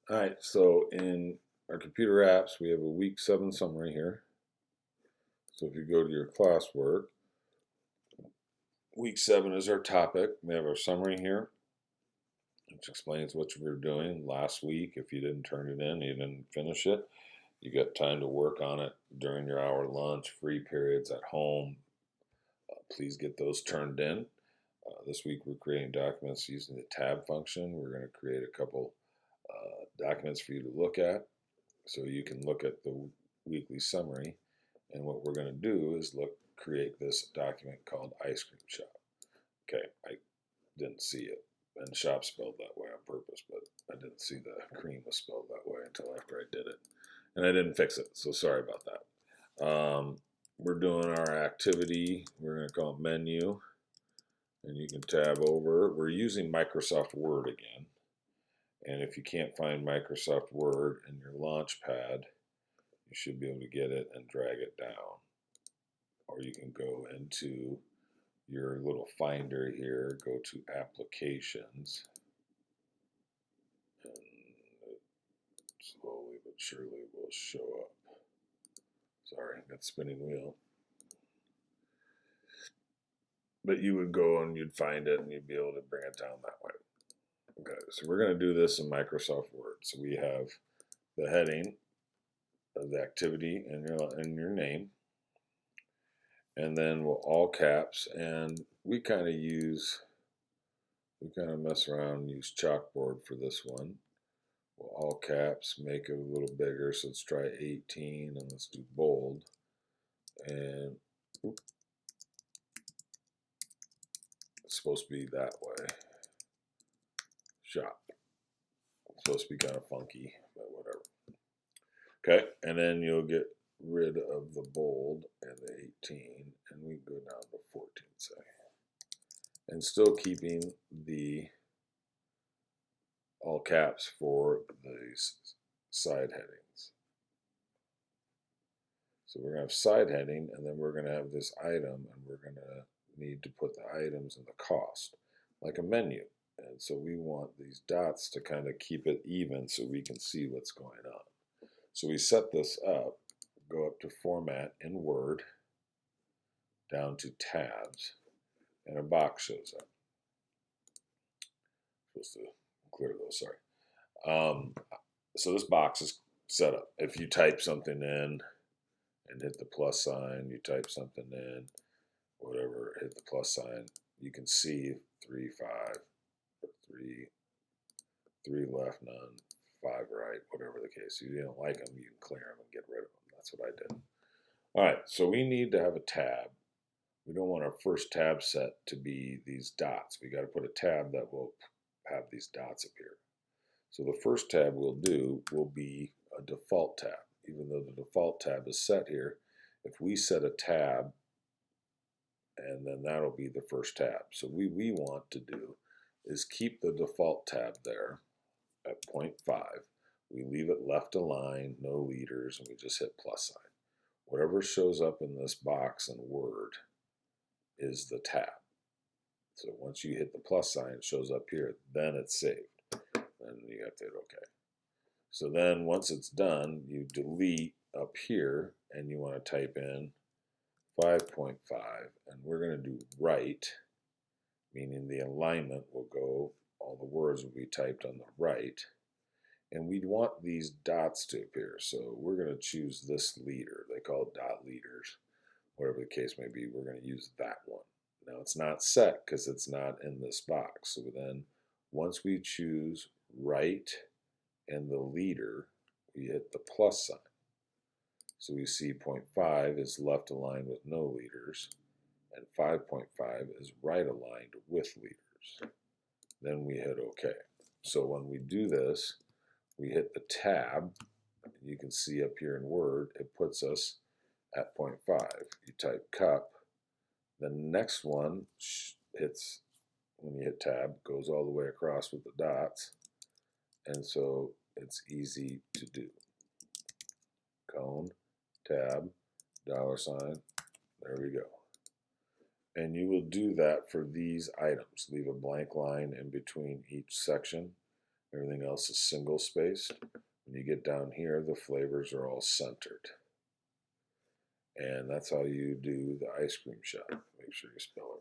All right, so in our computer apps, we have a week 7 summary here. So if you go to your classwork, week 7 is our topic. We have our summary here, which explains what you were doing last week. If you didn't turn it in, you didn't finish it, you got time to work on it during your hour lunch, free periods at home. Please get those turned in. This week we're creating documents using the tab function. We're going to create a couple documents for you to look at so you can look at the weekly summary. And what we're going to do is create this document called Ice Cream Shop. Okay, I didn't see it. And shop spelled that way on purpose, but I didn't see the cream was spelled that way until after I did it. And I didn't fix it, so sorry about that. We're doing our activity. We're going to call it menu. And you can tab over. We're using Microsoft Word again. And if you can't find Microsoft Word in your Launchpad, you should be able to get it and drag it down. Or you can go into your little finder here, go to Applications, and it slowly but surely will show up. Sorry, got spinning wheel. But you would go and you'd find it and you'd be able to bring it down that way. Okay, so we're going to do this in Microsoft Word. So we have the heading of the activity and your name, and then we'll all caps, and we kind of mess around and use chalkboard for this one. We'll all caps, make it a little bigger, so let's try 18 and let's do bold, and it's supposed to be that way. Shop. It's supposed to be kind of funky, but whatever. Okay, and then you'll get rid of the bold and the 18, and we go down to 14, say. And still keeping the all caps for these side headings. So we're going to have side heading, and then we're going to have this item, and we're going to need to put the items and the cost, like a menu. And so we want these dots to kind of keep it even so we can see what's going on. So we set this up, go up to Format in Word, down to Tabs, and a box shows up. Supposed to clear those, sorry. So this box is set up. If you type something in and hit the plus sign, you type something in, whatever, hit the plus sign, you can see 3, 5, 3 left, none, 5 right, whatever the case. If you don't like them, you can clear them and get rid of them. That's what I did. All right, so we need to have a tab. We don't want our first tab set to be these dots. We got to put a tab that will have these dots appear. So the first tab we'll do will be a default tab. Even though the default tab is set here, if we set a tab, and then that'll be the first tab. So we want to do is keep the default tab there at 0.5. We leave it left aligned, no leaders, and we just hit plus sign. Whatever shows up in this box in Word is the tab. So once you hit the plus sign, it shows up here, then it's saved. And you have to hit OK. So then once it's done, you delete up here, and you want to type in 5.5, and we're going to do right, meaning the alignment will go, all the words will be typed on the right, and we'd want these dots to appear. So we're going to choose this leader. They call it dot leaders. Whatever the case may be, we're going to use that one. Now it's not set because it's not in this box. So then once we choose right and the leader, we hit the plus sign. So we see 0.5 is left aligned with no leaders, and 5.5 is right aligned with leaders. Then we hit OK. So when we do this, we hit the tab. You can see up here in Word, it puts us at 0.5. You type cup. The next one hits, when you hit tab, goes all the way across with the dots. And so it's easy to do. Cone, tab, $sign, there we go. And you will do that for these items. Leave a blank line in between each section. Everything else is single spaced. When you get down here, the flavors are all centered. And that's how you do the ice cream shot. Make sure you spell